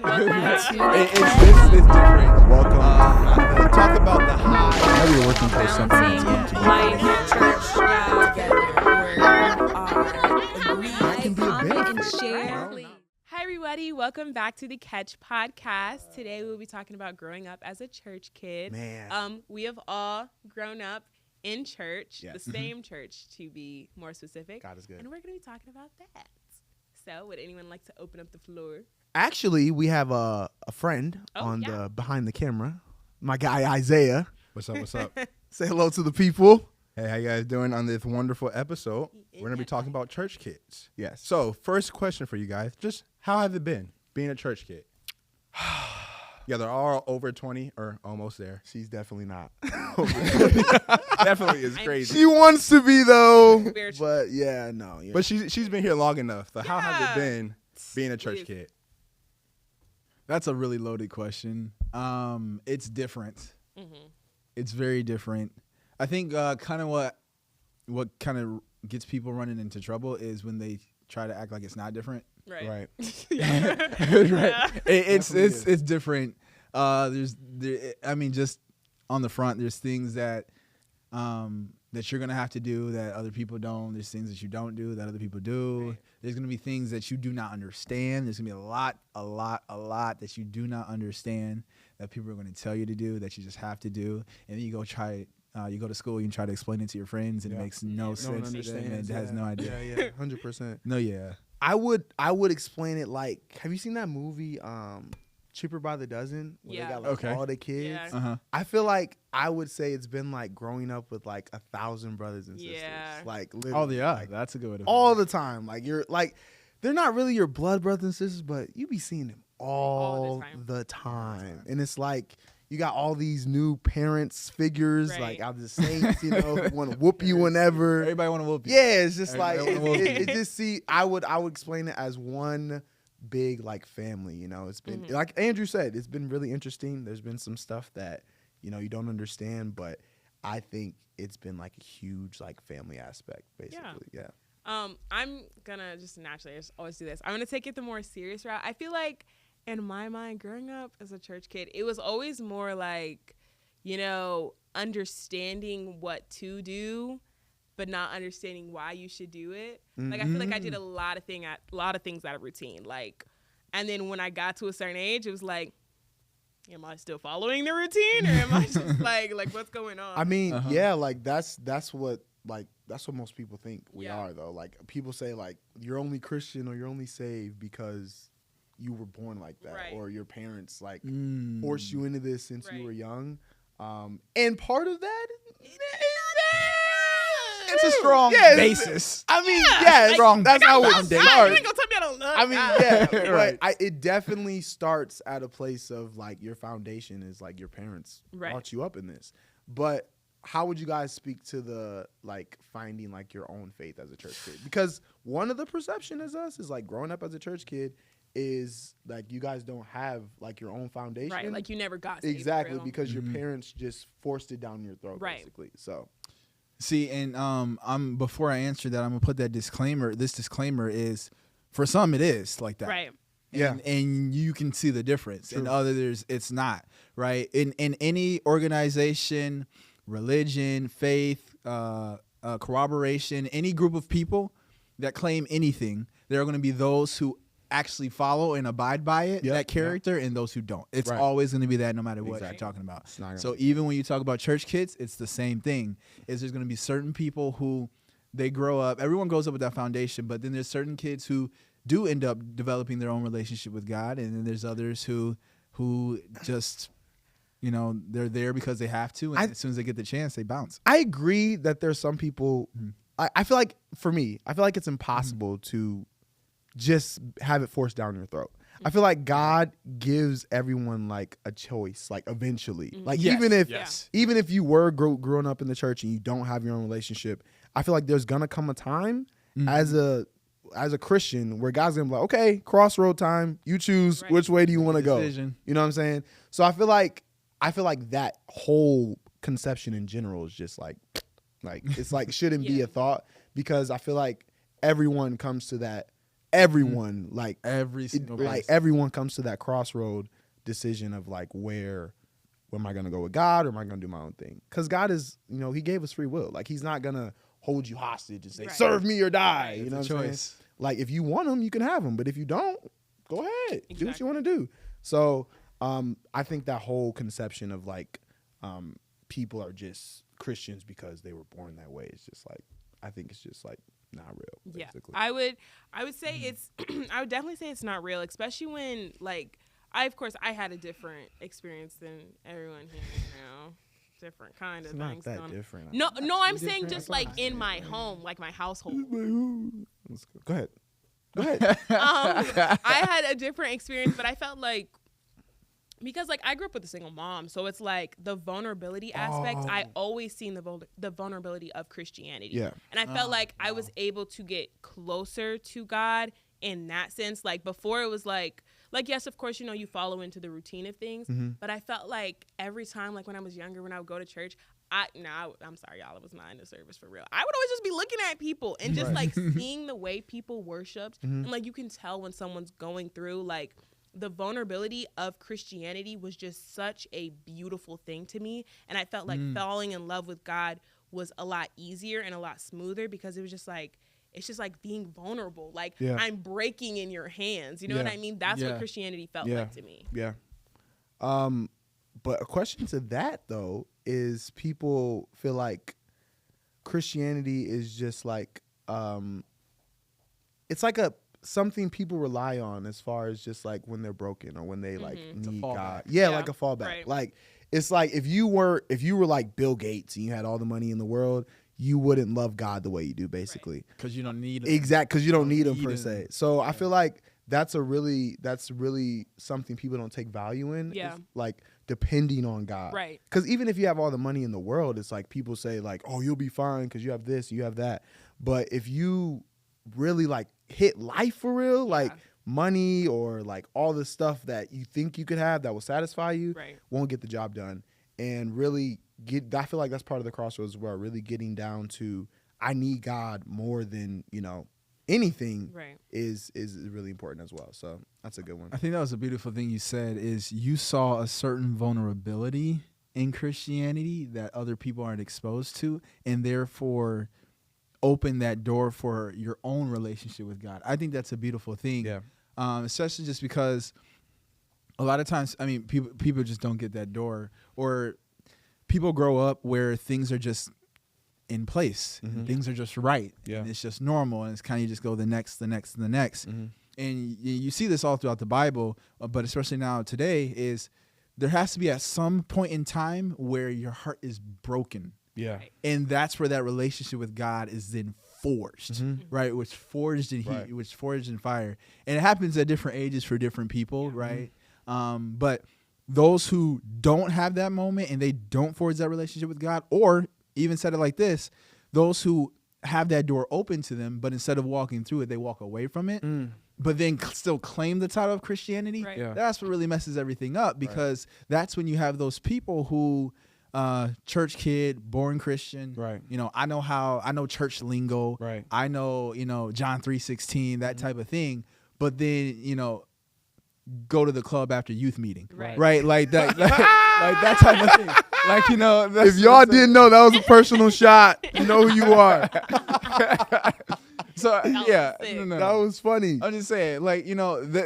and welcome back to It's different. Welcome. Talk about the high. Now you're working for something that's going to life, get church, That can be a benefit. and share. Hi, everybody. Welcome back to the Catch Podcast. Today, we'll be talking about growing up as a church kid. Man. We have all grown up in church, Yes. the same church, to be more specific. God is good. And we're going to be talking about that. So, would anyone like to open up the floor? Actually, we have a friend on yeah. the behind the camera. My guy Isaiah. What's up? What's up? Say hello to the people. Hey, how you guys doing on this wonderful episode? We're going to be talking about church kids. Yes. So, first question for you guys. Just how have it been being a church kid? Yeah, they're all over 20 or almost there. She's definitely not. Definitely is crazy. She wants to be though. Very true. But yeah, no. Yeah. But she's been here long enough. So how has it Yeah. been being a church kid? That's a really loaded question. It's different. Mm-hmm. It's very different. I think kind of what kind of gets people running into trouble is when they try to act like it's not different. Right. Right. It's Definitely different. Just on the front, there's things that you're gonna have to do that other people don't. There's things that you don't do that other people do. Right. There's gonna be things that you do not understand. There's gonna be a lot that you do not understand that people are gonna tell you to do that you just have to do, and then you go try it. You go to school, you try to explain it to your friends, and it makes no sense to them, and it has no idea. Yeah, 100%. No, yeah. I would explain it like, have you seen that movie, Cheaper by the Dozen? Where Yeah. they got like Okay. all the kids. Yeah. I feel like I would say it's been like growing up with like 1,000 brothers and sisters. Yeah. Like literally, Oh, yeah. like, That's a good way to all the time. Like you're like, they're not really your blood brothers and sisters, but you be seeing them all the time. And it's like you got all these new parents figures, Right. like out of the States, want to whoop you whenever. Everybody want to whoop you. Yeah, it's just like Everybody wanna whoop you. it just I would explain it as one big like family. It's been like Andrew said, it's been really interesting. There's been some stuff that you don't understand, but I think it's been like a huge like family aspect, basically. Yeah. I'm gonna just naturally, I just always do this. I'm gonna take it the more serious route. I feel like in my mind, growing up as a church kid, it was always more like, understanding what to do, but not understanding why you should do it. Like I feel like I did a lot of things out of routine. Like, and then when I got to a certain age, it was like, am I still following the routine, or am I just like what's going on? I mean, yeah, like that's what most people think we Yeah. are though. Like people say like you're only Christian or you're only saved because you were born like that, Right. or your parents like forced you into this since you Right. were young. And part of that, It's a strong Yeah, it's- basis. I mean, Yeah, yeah, like, strong that's how it foundation. You starts. ain't gonna tell me I don't love I mean, God. yeah, Right. but it definitely starts at a place of like your foundation is like your parents Right. brought you up in this. But how would you guys speak to the like finding like your own faith as a church kid? Because one of the perception as us is like growing up as a church kid is like you guys don't have like your own foundation. Right, like you never got saved, exactly for real. because your parents just forced it down your throat, Right. basically. So See, and I'm before I answer that, I'm gonna put that disclaimer. This disclaimer is for some it is like that. Right. And you can see the difference. True. In others, it's not, right? In any organization, religion, faith, corroboration, any group of people that claim anything, there are going to be those who actually follow and abide by it, Yep. that character, and those who don't. It's Right. always going to be that no matter what Exactly. you're talking about. It's not gonna So be- even when you talk about church kids, it's the same thing. Is there's going to be certain people who they grow up, everyone grows up with that foundation, but then there's certain kids who do end up developing their own relationship with God, and then there's others who just, they're there because they have to, and as soon as they get the chance, they bounce. I agree that there's some people. I feel like for me, I feel like it's impossible to just have it forced down your throat. I feel like God gives everyone like a choice, like eventually. Like Yes, even if you were growing up in the church and you don't have your own relationship, I feel like there's gonna come a time as a Christian where God's gonna be like, okay, crossroad time. You choose Right. which way do you want to go. Decision. You know what I'm saying? So I feel like that whole conception in general is just like it's like shouldn't be Yeah. a thought, because I feel like everyone comes to that everyone like Every single person. like everyone comes to that crossroad decision of like where am I gonna go with God or am I gonna do my own thing? Because God is, he gave us free will. Like he's not gonna hold you hostage and say Right. serve me or die. It's You know a what I'm saying? choice. Like if you want them, you can have them, but if you don't, go ahead, do what Exactly. you want to do. So I think that whole conception of like people are just Christians because they were born that way is just like, I think it's just like not real. Basically. I would say it's I would definitely say it's not real, especially when like I had a different experience than everyone here now. Different kind of It's not things. that going- different. No, I'm saying different. just like in my home, like my household. Let's go ahead. Go ahead. I had a different experience, but I felt like because like I grew up with a single mom, so it's like the vulnerability aspect. I always seen the vulnerability of Christianity, Yeah. and I felt like I was able to get closer to God in that sense. Like before, it was like yes, of course, you follow into the routine of things, but I felt like every time, like when I was younger, when I would go to church. I'm sorry, y'all. I was not in the service for real. I would always just be looking at people and just like seeing the way people worshipped, and like you can tell when someone's going through like the vulnerability of Christianity was just such a beautiful thing to me, and I felt like falling in love with God was a lot easier and a lot smoother because it was just like it's just like being vulnerable. Like I'm breaking in your hands. You know what I mean? That's what Christianity felt like to me. Yeah. But a question to that though is people feel like Christianity is just like it's like something people rely on as far as just like when they're broken or when they like need God. Yeah, like a fallback. Right. Like it's like if you were like Bill Gates and you had all the money in the world, you wouldn't love God the way you do, basically. Because you don't need it. Exact, because you don't need him per him. se. So I feel like that's really something people don't take value in. Yeah. Is, like depending on God. Right. Because even if you have all the money in the world, it's like people say like, oh, you'll be fine because you have this, you have that. But if you really like hit life for real, like money or like all the stuff that you think you could have that will satisfy you, won't get the job done. And really I feel like that's part of the crossroads where really getting down to I need God more than, anything is really important as well. So that's a good one. I think that was a beautiful thing you said is you saw a certain vulnerability in Christianity that other people aren't exposed to, and therefore open that door for your own relationship with God. I think that's a beautiful thing. Yeah. Especially just because a lot of times, I mean, people just don't get that door, or people grow up where things are just in place. Things are just right. Yeah. And it's just normal. And it's kind of you just go the next. And you see this all throughout the Bible, but especially now today is there has to be at some point in time where your heart is broken. Yeah. And that's where that relationship with God is then forged, right? Which forged in heat, which forged in fire. And it happens at different ages for different people, right? But those who don't have that moment and they don't forge that relationship with God, or even said it like this, those who have that door open to them, but instead of walking through it, they walk away from it, but then still claim the title of Christianity. Right. Yeah. That's what really messes everything up, because that's when you have those people who church kid, born Christian. Right. I know church lingo. Right. I know, John 3:16, that type of thing. But then, go to the club after youth meeting. Right. Like that, like that type of thing. Like, If y'all didn't know, that was a personal shot. You know who you are. So yeah, sick. no. That was funny. I'm just saying, like,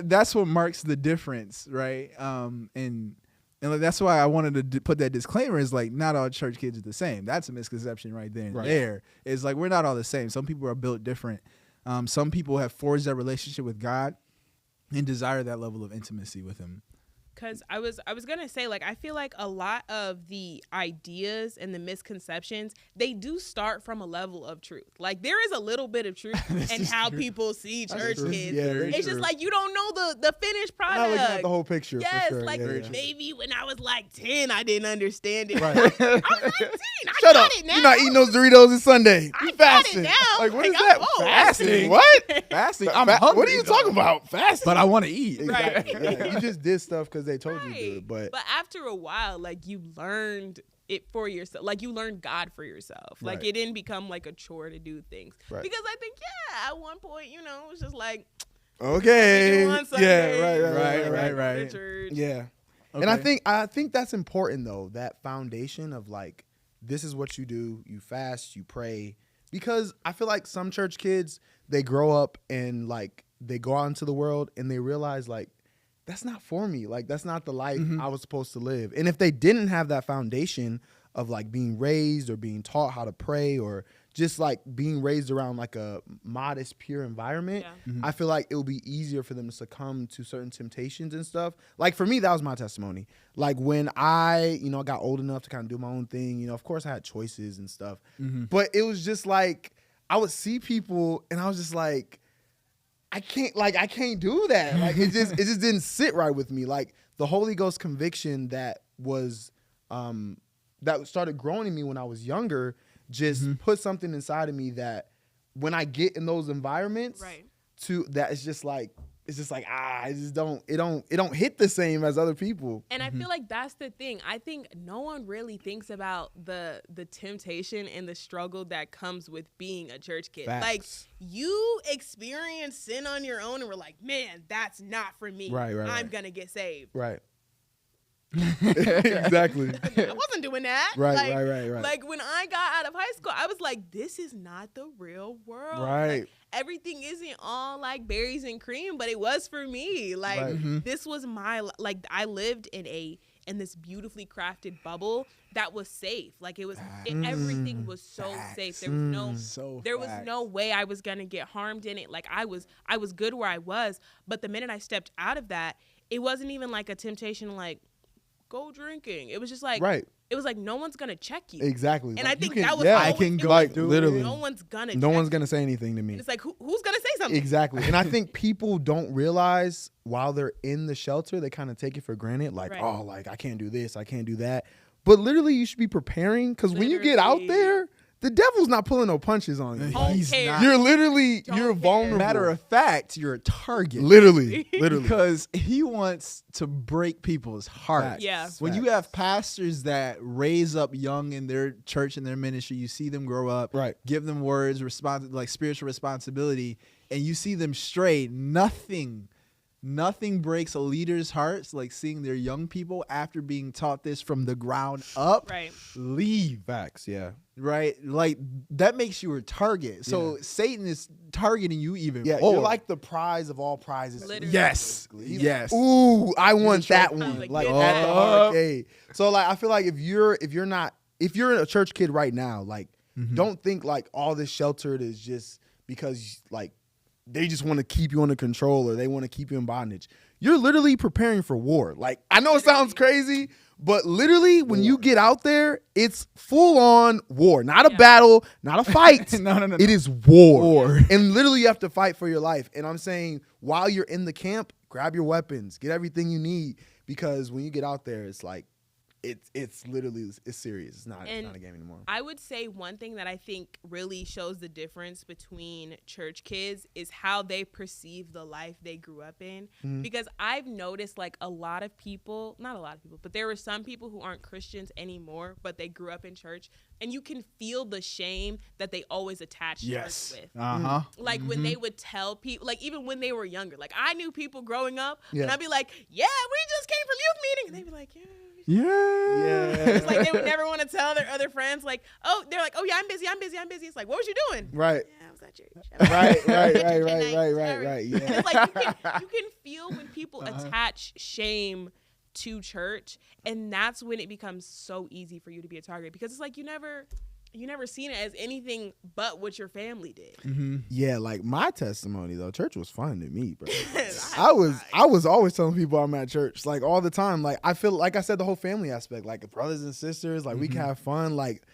that's what marks the difference, right? And like, that's why I wanted to put that disclaimer is like, not all church kids are the same. That's a misconception right there. There is like, we're not all the same. Some people are built different. Some people have forged that relationship with God and desire that level of intimacy with him. Because I was gonna say, like, I feel like a lot of the ideas and the misconceptions, they do start from a level of truth. Like, there is a little bit of truth in how people see church true. kids. Yeah, very it's true. just like you don't know the finished Not product. looking at the whole picture. Yes, for sure. like Yeah. maybe when I was like 10, I didn't understand it. Right. I was like 10. I Shut got up. it now. You're not eating those Doritos this Sunday. I You got it fasting. now. Like, what Like, is that? I'm old. Fasting? What? Fasting. I'm What hungry. are you talking about? Fasting? But I want to eat. Exactly. Right. Yeah, you just did stuff because they told you to do it. But after a while, like, you learned it for yourself. Like, you learned God for yourself. Like, Right. it didn't become like a chore to do things. Right. Because I think, at one point, it was just like, Okay. On Yeah, Sunday, right. Church. Yeah. And I think that's important though, that foundation of like, this is what you do. You fast, you pray. Because I feel like some church kids, they grow up and like they go out into the world and they realize like, that's not for me. Like, that's not the life I was supposed to live. And if they didn't have that foundation of like being raised or being taught how to pray or just like being raised around like a modest, pure environment, I feel like it will be easier for them to succumb to certain temptations and stuff. Like for me, that was my testimony. Like when I got old enough to kind of do my own thing, of course I had choices and stuff, but it was just like, I would see people and I was just like, I can't do that. Like it just didn't sit right with me. Like the Holy Ghost conviction that was, that started growing in me when I was younger, just put something inside of me that when I get in those environments, it's just like it don't hit the same as other people. And I feel like that's the thing. I think no one really thinks about the temptation and the struggle that comes with being a church kid. Facts. Like you experience sin on your own and we're like, man, that's not for me. Right. I'm gonna get saved. Right. Exactly. I wasn't doing that. Right. Like when I got out of high school, I was like, this is not the real world. Right. Like, everything isn't all like berries and cream, but it was for me. Like this was I lived in this beautifully crafted bubble that was safe. Like everything was so safe. There was no way I was gonna get harmed in it. Like I was good where I was, but the minute I stepped out of that, it wasn't even like a temptation like go drinking. It was just like it was like no one's gonna check you. Exactly. And like I think that was I can go like literally. No one's gonna say anything to me. And it's like who's gonna say something? Exactly. And I think people don't realize while they're in the shelter, they kind of take it for granted. Like, oh, like I can't do this, I can't do that. But literally you should be preparing because when you get out there, the devil's not pulling no punches on you. He's not. You're vulnerable. Matter of fact, you're a target. Literally. Because he wants to break people's hearts. Yeah. When you have pastors that raise up young in their church and their ministry, you see them grow up, give them words, like spiritual responsibility, and you see them stray, Nothing breaks a leader's hearts like seeing their young people after being taught this from the ground up. Leave. Facts, yeah. Right? Like that makes you a target. So Satan is targeting you even more. You're like the prize of all prizes. Literally. Yes. Yes. Ooh, I want that one. Like at the arcade. So like I feel like if you're a church kid right now, like don't think like all this sheltered is just because like they just want to keep you under control or they want to keep you in bondage. You're literally preparing for war. Like, I know it sounds crazy, but literally when you get out there, it's full on war. Not a battle, not a fight. No. It is war. And literally you have to fight for your life. And I'm saying while you're in the camp, grab your weapons, get everything you need. Because when you get out there, it's like, it's literally serious. It's not a game anymore. I would say one thing that I think really shows the difference between church kids is how they perceive the life they grew up in. Because I've noticed like not a lot of people, but there were some people who aren't Christians anymore, but they grew up in church, and you can feel the shame that they always attach church with. Like when they would tell people, like even when they were younger, like I knew people growing up, and I'd be like, yeah, we just came from youth meeting, and they'd be like, yeah. It's like they would never want to tell their other friends, like, oh, they're like, oh yeah, I'm busy. It's like, what was you doing? Right. Yeah, I was at church. Right. Yeah. And it's like you can feel when people attach shame to church, and that's when it becomes so easy for you to be a target, because it's like you never seen it as anything but what your family did. Yeah, like my testimony though, church was fun to me, bro. I was always telling people I'm at church, like all the time. Like I feel like I said the whole family aspect, like the brothers and sisters, like we can have fun. Like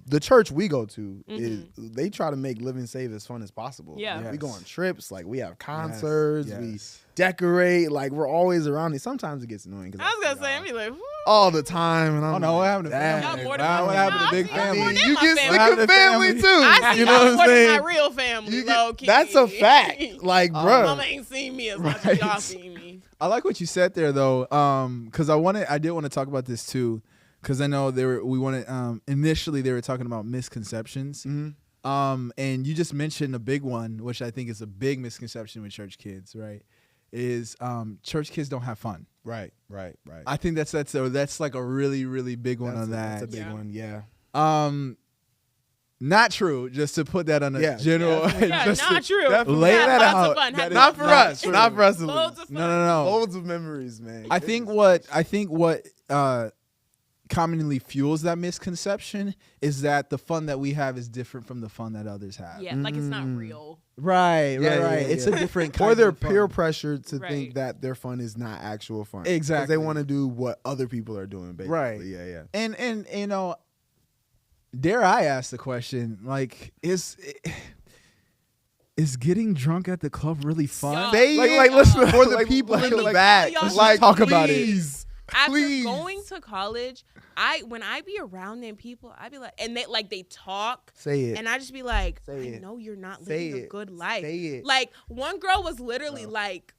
the church we go to is they try to make living safe as fun as possible. Yeah. Like, we go on trips, like we have concerts, we decorate, like we're always around it. Sometimes it gets annoying. I was gonna say, I'm like, all the time, and I'm what happened to family? What happened to big family? You get sick of family too. I see you know what I'm more saying? than my real family, low key. That's a fact. Like, bro, mama ain't seen me as much as y'all seen me. I like what you said there though, because I did want to talk about this too, because I know initially they were talking about misconceptions. And you just mentioned a big one, which I think is a big misconception with church kids, right? Is church kids don't have fun. Right. I think that's like a really, really big one on that. That's a big one. Yeah. Not true. Just to put that on a general. Yeah, not true. Lay that out. Not for us. Not for us. Loads of fun. No. Loads of memories, man. I think what commonly fuels that misconception is that the fun that we have is different from the fun that others have. Yeah, like it's not real. Right. Yeah. It's a different kind or they're of fun. peer pressure to Right. think that their fun is not actual fun. Exactly. Because they want to do what other people are doing, basically. Right. Yeah. And you know, dare I ask the question, like, is getting drunk at the club really fun? Say Like, listen, for the people in the back. y'all should Like, talk about it. please. After Please. going to college, when I be around them people, I be like, and they talk. Say it. And I just be like, Say I it. know you're not Say living a it. good life. Say it. Like one girl was literally like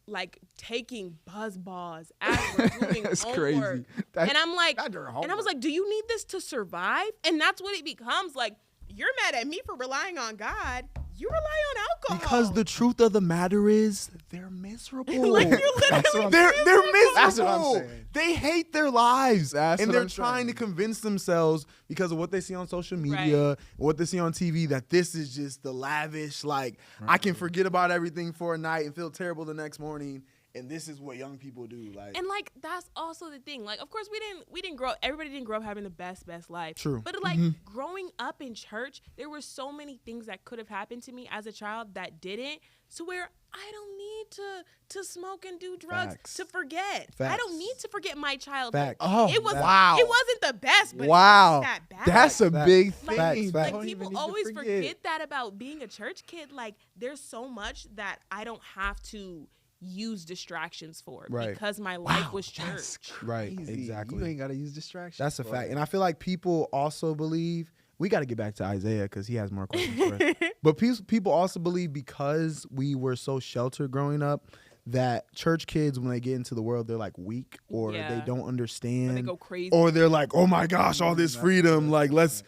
taking buzz balls as we're doing That's homework. crazy. That- And I'm like, not during and I was homework. like, do you need this to survive? And that's what it becomes. Like, you're mad at me for relying on God. You rely on alcohol. Because the truth of the matter is, they're miserable. Like, you're literally they're miserable. That's what I'm saying. They hate their lives, That's and what they're I'm trying to saying. convince themselves because of what they see on social media, what they see on TV, that this is just the lavish. Like I can forget about everything for a night and feel terrible the next morning. And this is what young people do. Like, And like that's also the thing. Like, of course, we didn't grow. Everybody didn't grow up having the best life. True. But like growing up in church, there were so many things that could have happened to me as a child that didn't. So where I don't need to smoke and do drugs Facts. to forget. I Facts. don't need to forget my childhood. Facts. Oh, it was wow. It wasn't the best, but Wow. it wasn't that bad. That's a Facts. big Facts. thing. Facts. Like Don't even people need to always forget that about being a church kid. Like there's so much that I don't have to use distractions for Right. because my life was That's church. Right, crazy. exactly. You ain't gotta use distractions. that's a for fact. it. And I feel like people also believe, we got to get back to Isaiah because he has more questions for us. But people also believe because we were so sheltered growing up that church kids, when they get into the world, they're like weak or Yeah. they don't understand. Or they go crazy. Or they're like, oh my gosh, all this freedom. Like, let's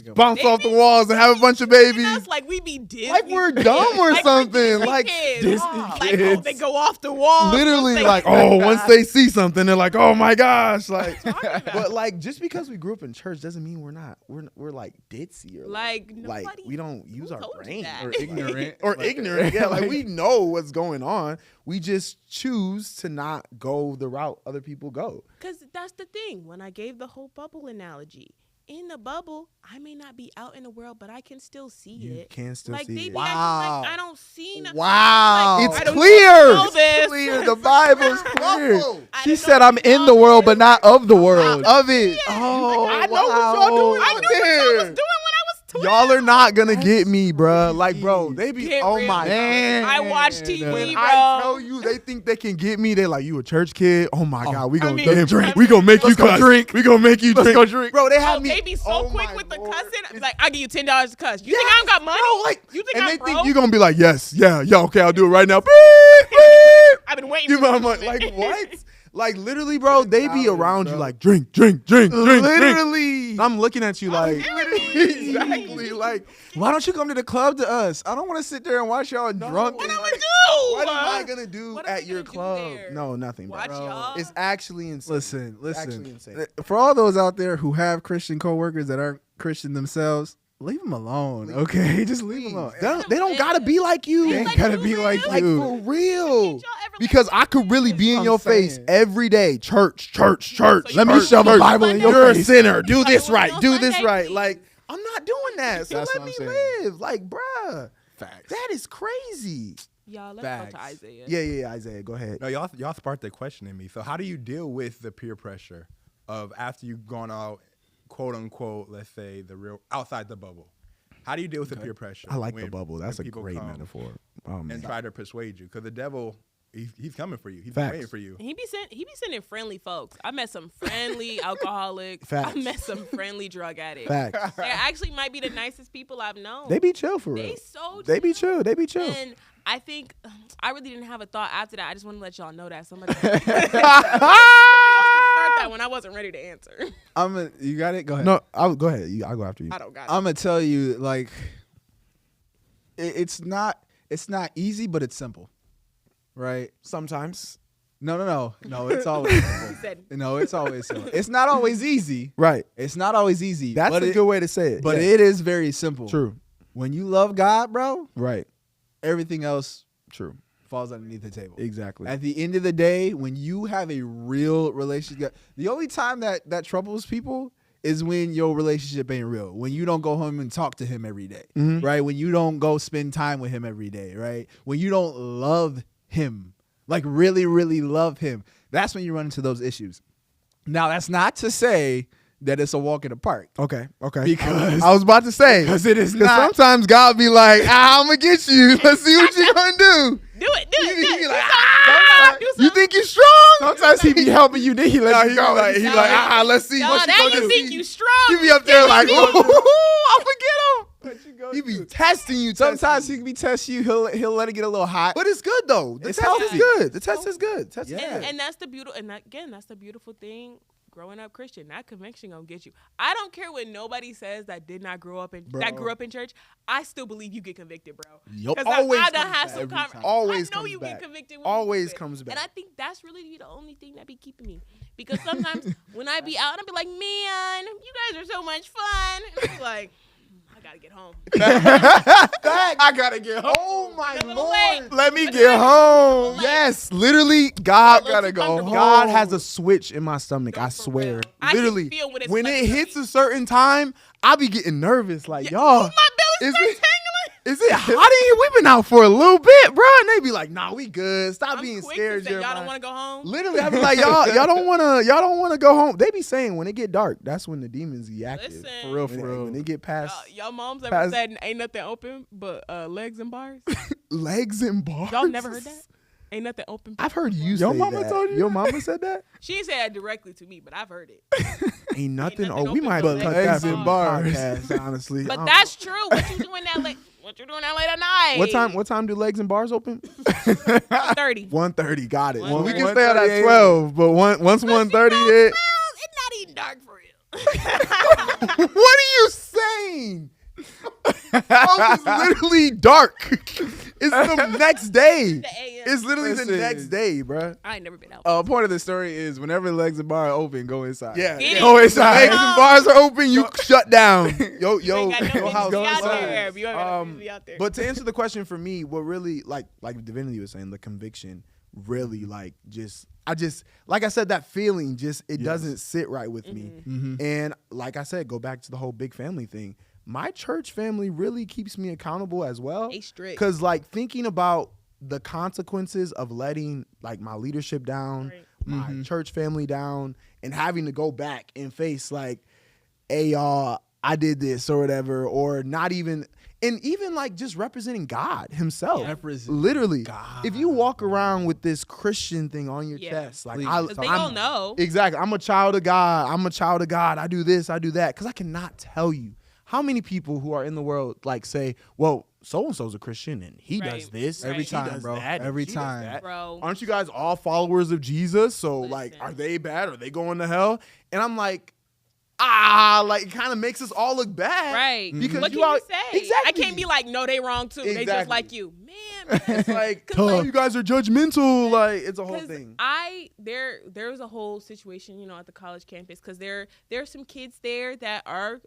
go. bounce They off the be walls and have a bunch of Treating babies. us like we be Disney. Like we're kids. dumb or Like we're something. Disney Like kids. Disney Like, kids. they go off the wall. Literally, like, once they see something, they're like, oh my gosh. Like, but like, just because we grew up in church doesn't mean we're like ditzy or Like, like nobody- we don't use who our told you brain that? or Or ignorant. or Like- ignorant. Yeah, like we know what's going on. We just choose to not go the route other people go. Because that's the thing. When I gave the whole bubble analogy, in the bubble, I may not be out in the world, but I can still see You it. can still Like see they it. be acting Wow. like I don't see nothing. Wow. Like, It's I don't clear. know this. It's clear. The Bible's clear. I She don't said, know "I'm if in y'all the world, know but not of the world." Of it. Oh, I know what y'all wow. doing I out knew what y'all was there. doing when I was 12. Y'all are not gonna get me, bruh. Like, bro, they be Get oh real. my Man. I watch TV, When bro. I tell you they think they can get me, they like, you a church kid? Oh my God, we gonna mean, damn drink. We gonna make you Let's go cuss. drink. We gonna make you Let's drink. go drink. Bro, they have Oh, me. they be so oh quick my with the Lord. cussing. I'm like, I'll give you $10 to cuss. You think I don't got money? Bro, like, you think and I'm they broke? think you gonna be like, yes, yeah, okay, I'll do it right now. Beep, beep. I've been waiting You for my this money. moment. Like what? Like literally, bro, they be Hours, around bro. you like drink, drink, drink, drink, drink. Literally. And I'm looking at you like Literally. exactly like Why don't you come to the club to us? I don't want to sit there and watch y'all drunk. What and I'm like- gonna do? what am I gonna do What am I at your gonna do club? there? No, nothing, Watch bro. y'all. It's actually insane. Listen, actually insane. For all those out there who have Christian coworkers that aren't Christian themselves, leave them alone. Okay, just leave them alone. They don't gotta be like you. They ain't gotta be like Like you. for real. Can't y'all ever Because let I could really be in what your I'm face saying. every day. Church. So Let me you're shove a church. Bible in your You're a face. You're a sinner. Do Like, this what right. on Do this Sunday, right. please? Like I'm not doing that. So That's let what me I'm saying. live. Like, bruh, Facts. that is crazy. Y'all, let's go to Facts. Isaiah. Yeah, Isaiah, go ahead. No, y'all sparked the question in me. So how do you deal with the peer pressure of after you've gone out, quote unquote, let's say the real outside the bubble? How do you deal with the peer pressure? I like the when- bubble. That's when a people great come metaphor. Oh man. And try to persuade you, because the devil, he's coming for you. He's Facts. waiting for you. He be sending friendly folks. I met some friendly alcoholics. Facts. I met some friendly drug addicts. Facts. They actually might be the nicest people I've known. They be chill for real. They so They be chill. They be chill. And I think I really didn't have a thought after that. I just want to let y'all know that somebody start that when I wasn't ready to answer. You got it. Go ahead. No, I'll go ahead. I'll go after you. I don't got it. I'm gonna tell you, like, it's not easy, but it's simple, right? Sometimes. No. It's always simple. No, it's always simple. It's not always easy. Right. It's not always easy. That's a good way to say it. But yeah. it is very simple. True. When you love God, bro, Right. everything else True. falls underneath the table. Exactly. At the end of the day, when you have a real relationship, the only time that troubles people is when your relationship ain't real. When you don't go home and talk to him every day, right? When you don't go spend time with him every day, right? When you don't love him, like really, really love him, that's when you run into those issues. Now, that's not to say that it's a walk in the park. Okay. Because I was about to say. Because it is Because not. sometimes God be like, I'm going to get you. Let's see what you're going to do. Do it. He be like, Do you think you strong? Sometimes he be helping you, then he let you go. He like, let's see. No, what now you you gonna think do. you strong. He be up there like, I'm going to get him. He be testing you. Sometimes he can be testing you. He'll let it get a little hot. But it's good though. The It's test is healthy. good. The test is good. Test is Yeah. good. And that's the beautiful. And again, that's the beautiful thing. Growing up Christian, that conviction gonna get you. I don't care what nobody says that did not grow up in that grew up in church. I still believe you get convicted, bro. Yup. Because Always I done comes had back some every conversations. time. Always I know comes you back. get convicted. When Always you do it. comes back. And I think that's really the only thing that be keeping me. Because sometimes when I be out, I be like, man, you guys are so much fun. And I be like, I gotta get home. I gotta get home. Oh my A little late. Lord. Let me get home. Late. Yes, literally, God A little too comfortable. God has a switch in my stomach. I For swear. real. I can Literally, feel when it's when it fucking hits hurting. a certain time, I be getting nervous. Like, Yeah. y'all, My belly is starts it- tingling. is it hot in here? We've been out for a little bit, bro. And they be like, nah, we good. Stop I'm being quick scared, to say, y'all Jeremiah. don't want to go home. Literally, I be like, y'all don't wanna go home. They be saying when it get dark, that's when the demons be active. Listen. For real, When they get past Y'all moms ever Past- said ain't nothing open but legs and bars? legs and bars. Y'all never heard that? Ain't nothing open. I've heard you Your say mama that. told you Your that? mama said that? She didn't say that directly to me, but I've heard it. Ain't nothing. nothing Oh, we open might but have cut legs that and from bars. the podcast, honestly. But that's true. What you doing that late? What you doing that late at night? What time do legs and bars open? 1:30. 1:30. Got it. Well, we can 1:30 stay out at a.m. 12, but once 1:30 hit. Well, it's not even dark for real. What are you saying? It's literally dark. It's the next day. The AM. It's literally the Listen. next day, bruh. I ain't never been out. Point of the story is whenever legs and bar are open, go inside. Yeah. Get it. Go inside. Legs Legs and and bars are open. You shut down. Yo, You ain't got no yo, business house. be out inside. there. You ain't got no business be out there. But to answer the question for me, what really like Divinity was saying, the conviction really like I said, that feeling it doesn't sit right with me. And like I said, go back to the whole big family thing. My church family really keeps me accountable as well. They strict. Cause like thinking about the consequences of letting like my leadership down, Right. my church family down, and having to go back and face like, hey y'all, I did this or whatever, or not even, and even like just representing God himself. Yeah. Literally, God. if you walk around with this Christian thing on your Yeah. chest, like Please. 'Cause they all know. Exactly. I'm a child of God. I'm a child of God. I do this, I do that. Because I cannot tell you how many people who are in the world like say, well, so-and-so's a Christian and he Right. does this. Every and he time, does bro. that, and Every she does time. that. Bro. Aren't you guys all followers of Jesus? So like, Listen. are they bad? Are they going to hell? And I'm like, like it kind of makes us all look bad. Right. Because What you can all, you say? Exactly. I can't be like, no, they wrong too. They just Exactly. like you. Man. It's like, 'Cause, like, you guys are judgmental. Like, it's a whole 'Cause thing. there was a whole situation, at the college campus, because there are some kids there that are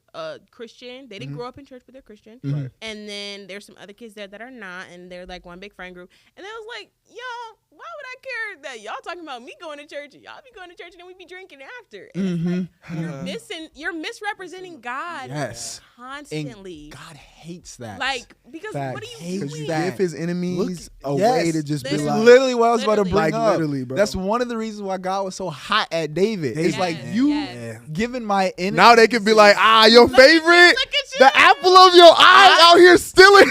Christian. They didn't grow up in church, but they're Christian. Right. And then there's some other kids there that are not, and they're like one big friend group. And I was like, y'all, why would I care that y'all talking about me going to church and y'all be going to church and then we be drinking after? And it's like you're misrepresenting God Yes. constantly. God hates that. Like, because what are you Because doing? you give his enemies a Yes. way to just be Listen. It's like, literally what I was about to Literally. bring Like, up. literally, bro. That's one of the reasons why God was so hot at David. It's Yes, like you yes. giving my enemy. now they can be like, your Look at you, favorite, look at the you. apple of your eye out here stealing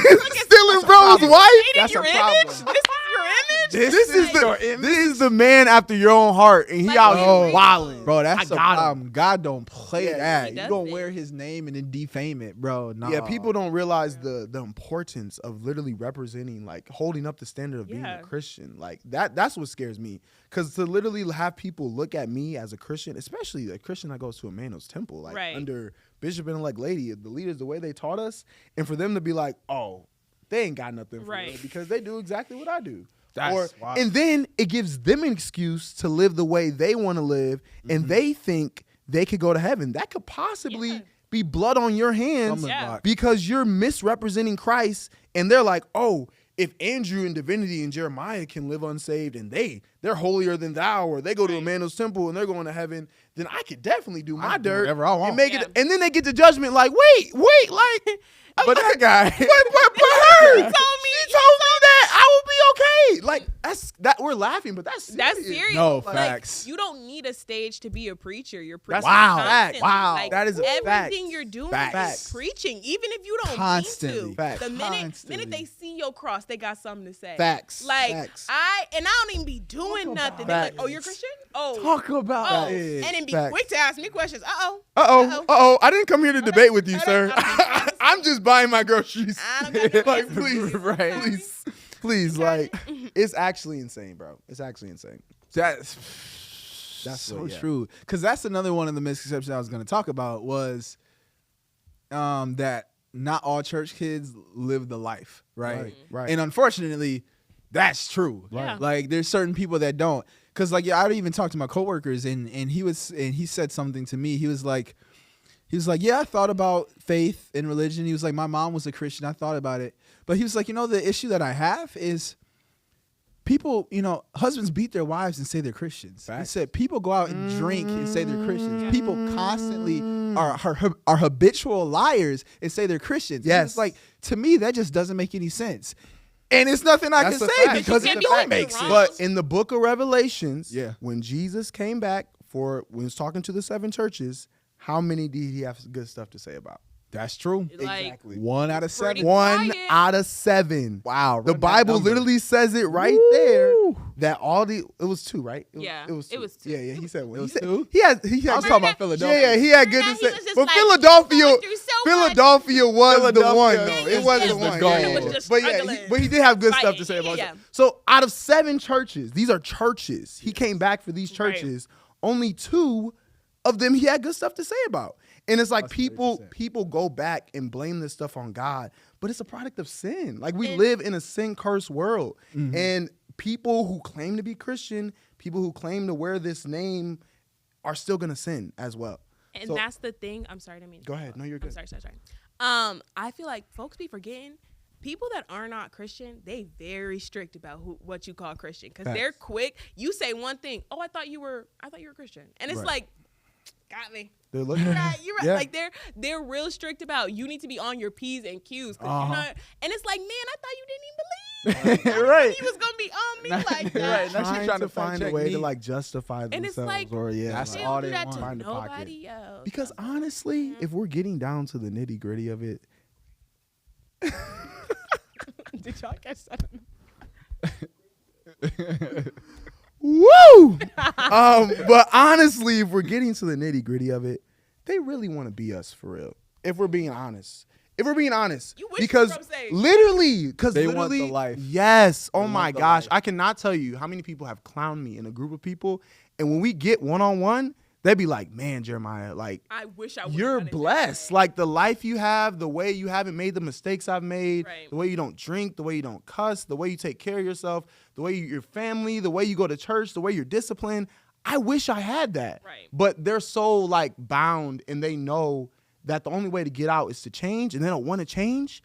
bro's wife. That's your a image? problem. This is your image? This is your this is the man after your own heart, and he Like, out he's here real. wilding. Bro, that's I a got him. problem. God don't play Yeah, that. he You does don't it. wear his name and then defame it, bro. Nah. Yeah, people don't realize the importance of literally representing, like holding up the standard of being Yeah. a Christian. Like that's what scares me. Because to literally have people look at me as a Christian, especially a Christian that goes to Emmanuel's temple, like Right. under Bishop and elect Lady, the leaders, the way they taught us, and for them to be like, oh, they ain't got nothing for Right. real because they do exactly what I do. That's wild. And then it gives them an excuse to live the way they want to live, and they think they could go to heaven. That could possibly Yeah. be blood on your hands Yeah. because you're misrepresenting Christ, and they're like, oh, if Andrew and Divinity and Jeremiah can live unsaved and they're holier than thou, or they go to Emmanuel's temple and they're going to heaven, then I could definitely do my can do dirt whatever I want. and make Yeah. it. And then they get to judgment like, wait, like, But that guy, but her, She told me she told me that I will be okay. Like that we're laughing, but that's serious. That's serious. No, Like, facts. you don't need a stage to be a preacher. You're That's preaching wow. constantly. Wow. Like, That is a everything fact. you're doing Facts. is preaching, even if you don't Constantly. mean to. Facts. The minute Constantly. they see your cross, they got something to say. Facts. Like Facts. I don't even be doing nothing. They're like, Facts. oh, you're Christian? Oh, Talk about oh, it. and then be Facts. quick to ask me questions. I didn't come here to debate with you, I sir. don't- I'm just buying my groceries. I don't got no Like, answers. please, Right. please, like, it's actually insane, bro. It's actually insane. That's That's so what- yeah. true. Because that's another one of the misconceptions I was going to talk about was that not all church kids live the life, right? Right. And unfortunately, that's true. Yeah. Like there's certain people that don't. Because like I even talked to my coworkers and he said something to me. He was like, yeah, I thought about faith and religion. He was like, my mom was a Christian. I thought about it. But he was like, the issue that I have is people, husbands beat their wives and say they're Christians. Facts. He said people go out and drink and say they're Christians. People constantly are habitual liars and say they're Christians. Yes. It's like, to me, that just doesn't make any sense. And it's nothing I That's can a say fact. because You it can't be don't like make wrong. sense. But in the book of Revelations, Yeah. when Jesus came back when he was talking to the 7 churches, how many did he have good stuff to say about? That's true. Like, 1 out of 7. Pretty- 1 quiet. out of 7. Wow. The run that Bible number. literally says it right there that it was 2, right? Yeah, it was 2. it was 2. Yeah, he said one. It was He said- 2? He had. I was talking about Philadelphia. Yeah, he had good Nah, to he say. was just But like, Philadelphia, going through so much. Philadelphia was the Philadelphia, one. yeah, Though. yeah, It was yeah. the He one. was Yeah. just But yeah, struggling. but he did have good stuff to Fighting. say about Yeah. it. So out of 7 churches, these are churches. He came back for these Right. churches. Only 2 of them he had good stuff to say about. And it's like That's people 30%. go back and blame this stuff on God, but it's a product of sin. Like we And- live in a sin cursed world, Mm-hmm. and people who claim to be Christian, people who claim to wear this name, are still gonna sin as well. And So- that's the thing. I'm sorry to mean. Go ahead. No, you're good. I'm sorry. I feel like folks be forgetting people that are not Christian. They very strict about what you call Christian because they're quick. You say one thing. Oh, I thought you were a Christian, and it's Right. like, got me. They're looking. You're right. You're right. Yeah. Like they're real strict about you need to be on your P's and Q's. 'Cause you're not, and it's like, man, I thought you didn't even believe. Right. He was gonna be on me like Right. that. Now she's Trying trying to to find a fact-check way me. to like justify And it's themselves, like, or That's they all don't do they that want. to Find a pocket. nobody else. Because honestly, if we're getting down to the nitty gritty of it, Did y'all catch that? woo! But honestly, if we're getting to the nitty gritty of it, they really want to be us for real. If we're being honest. You wish you because were from Sage. literally, They want the life. Yes. Oh want my the gosh. life. I cannot tell you how many people have clowned me in a group of people. And when we get one-on-one, they'd be like, man, Jeremiah, like, I wish I would. you're blessed. Like the life you have, the way you haven't made the mistakes I've made, Right. the way you don't drink, the way you don't cuss, the way you take care of yourself, the way your family, the way you go to church, the way you're disciplined. I wish I had that. Right. But they're so like bound, and they know that the only way to get out is to change, and they don't want to change.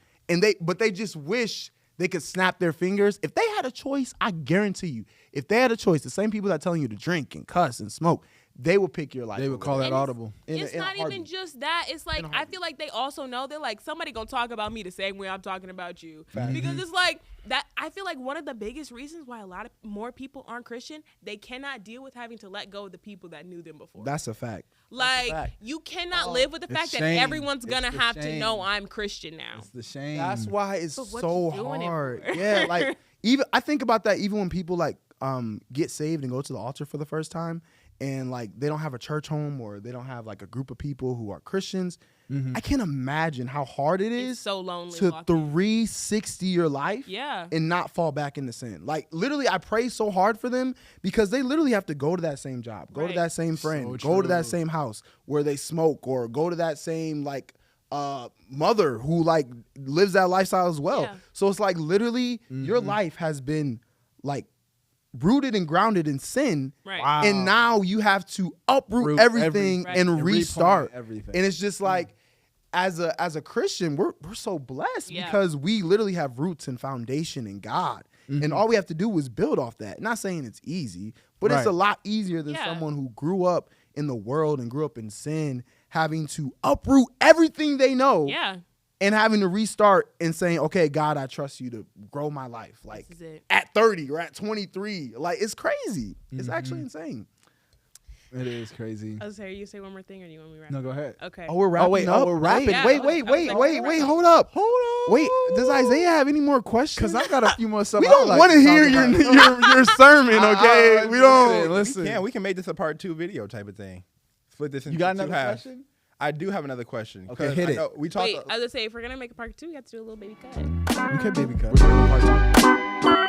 But they just wish they could snap their fingers. If they had a choice, I guarantee you, if they had a choice, the same people that telling you to drink and cuss and smoke, they would pick your life. They would over call there. that audible. It's in a not even heartbeat. just that. It's like In a I heartbeat. feel like they also know they're like somebody gonna talk about me the same way I'm talking about you Facts. because it's like that. I feel like one of the biggest reasons why a lot of more people aren't Christian, they cannot deal with having to let go of the people that knew them before. That's a fact. Like fact. you cannot live with the it's fact that shame. everyone's It's gonna the have to shame. know I'm Christian now. It's the shame. That's why it's But what so you doing it hard. for? Yeah, like even I think about that even when people like get saved and go to the altar for the first time, and like they don't have a church home or they don't have like a group of people who are Christians. I can't imagine how hard it is It's so lonely. to walking. 360 your life Yeah. and not fall back into sin. Like literally, I pray so hard for them because they literally have to go to that same job, go to Right. that same friend, So go to that true. same house where they smoke, or go to that same like mother who like lives that lifestyle as well. Yeah. So it's like literally your life has been like rooted and grounded in sin. Right. Wow. And now you have to uproot Root everything Right. and And restart replant everything. And it's just like as a Christian, we're so blessed Yeah. because we literally have roots and foundation in God. And all we have to do is build off that. Not saying it's easy, but it's Right. a lot easier than Yeah. someone who grew up in the world and grew up in sin having to uproot everything they know Yeah. and having to restart and saying, okay, God, I trust you to grow my life. Like This is it. at 30 or at 23. Like it's crazy. It's actually insane. It is crazy. I was sorry, you say one more thing or do you want me to wrap? No, go ahead. Okay. Oh, we're wrapping wait, up. we're wrapping. Yeah. Wait, I was like, hold up. Hold on. Wait, does Isaiah have any more questions? Because I got a few more stuff. we don't want to hear your sermon, okay? We don't. Listen. We can make this a part 2 video type of thing. Split this into You got 2 another halves. question? I do have another question. Okay, 'cause hit I it. know we talked. Wait, I was gonna say if we're gonna make a part 2, we have to do a little baby cut. Okay, baby cut. We're doing a part 2.